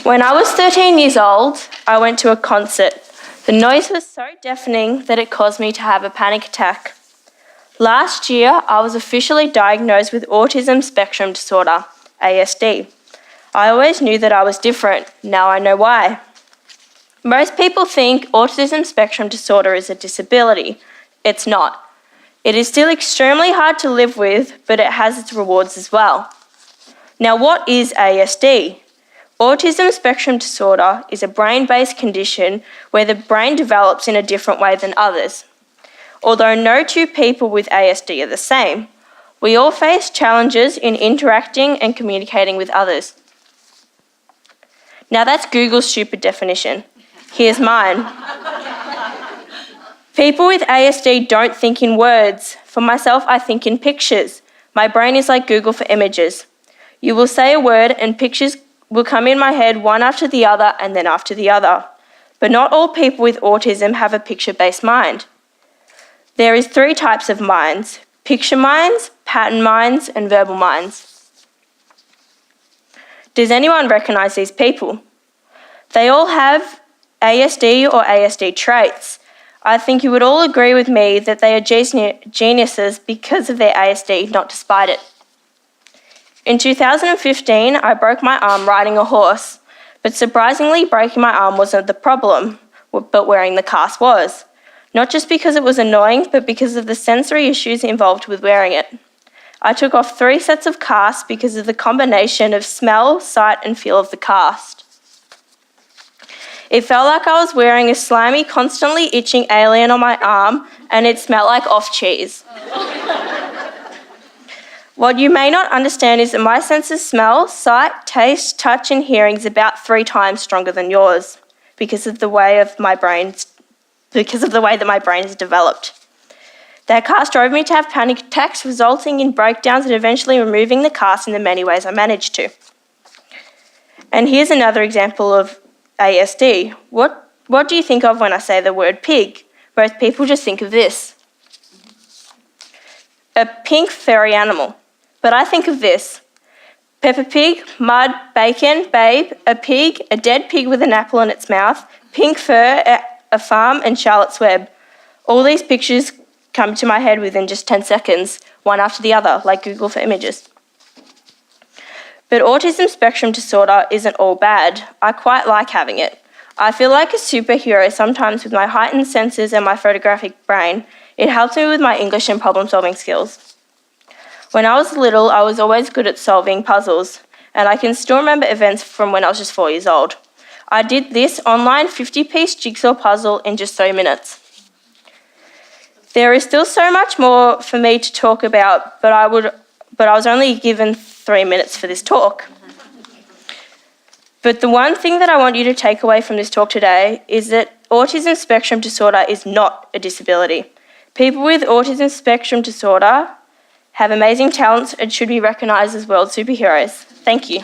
When I was 13 years old, I went to a concert. The noise was so deafening that it caused me to have a panic attack. Last year, I was officially diagnosed with autism spectrum disorder, ASD. I always knew that I was different. Now I know why. Most people think autism spectrum disorder is a disability. It's not. It is still extremely hard to live with, but it has its rewards as well. Now, what is ASD? Autism spectrum disorder is a brain-based condition where the brain develops in a different way than others. Although no two people with ASD are the same, we all face challenges in interacting and communicating with others. Now that's Google's stupid definition. Here's mine. People with ASD don't think in words. For myself, I think in pictures. My brain is like Google for images. You will say a word and pictures will come in my head one after the other and then after the other. But not all people with autism have a picture-based mind. There is 3 types of minds: picture minds, pattern minds, and verbal minds. Does anyone recognise these people? They all have ASD or ASD traits. I think you would all agree with me that they are geniuses because of their ASD, not despite it. In 2015, I broke my arm riding a horse, but surprisingly, breaking my arm wasn't the problem, but wearing the cast was. Not just because it was annoying, but because of the sensory issues involved with wearing it. I took off 3 sets of casts because of the combination of smell, sight, and feel of the cast. It felt like I was wearing a slimy, constantly itching alien on my arm, and it smelled like off cheese. What you may not understand is that my sense of smell, sight, taste, touch, and hearing is about 3 times stronger than yours because of the way that my brain is developed. That cast drove me to have panic attacks, resulting in breakdowns and eventually removing the cast in the many ways I managed to. And here's another example of ASD. What do you think of when I say the word pig? Most people just think of this. A pink furry animal. But I think of this. Peppa Pig, mud, bacon, babe, a pig, a dead pig with an apple in its mouth, pink fur, a farm, and Charlotte's Web. All these pictures come to my head within just 10 seconds, one after the other, like Google for images. But autism spectrum disorder isn't all bad. I quite like having it. I feel like a superhero sometimes with my heightened senses and my photographic brain. It helps me with my English and problem-solving skills. When I was little, I was always good at solving puzzles, and I can still remember events from when I was just 4 years old. I did this online 50-piece jigsaw puzzle in just 3 minutes. There is still so much more for me to talk about, but I was only given 3 minutes for this talk. But the one thing that I want you to take away from this talk today is that autism spectrum disorder is not a disability. People with autism spectrum disorder have amazing talents and should be recognised as world superheroes. Thank you.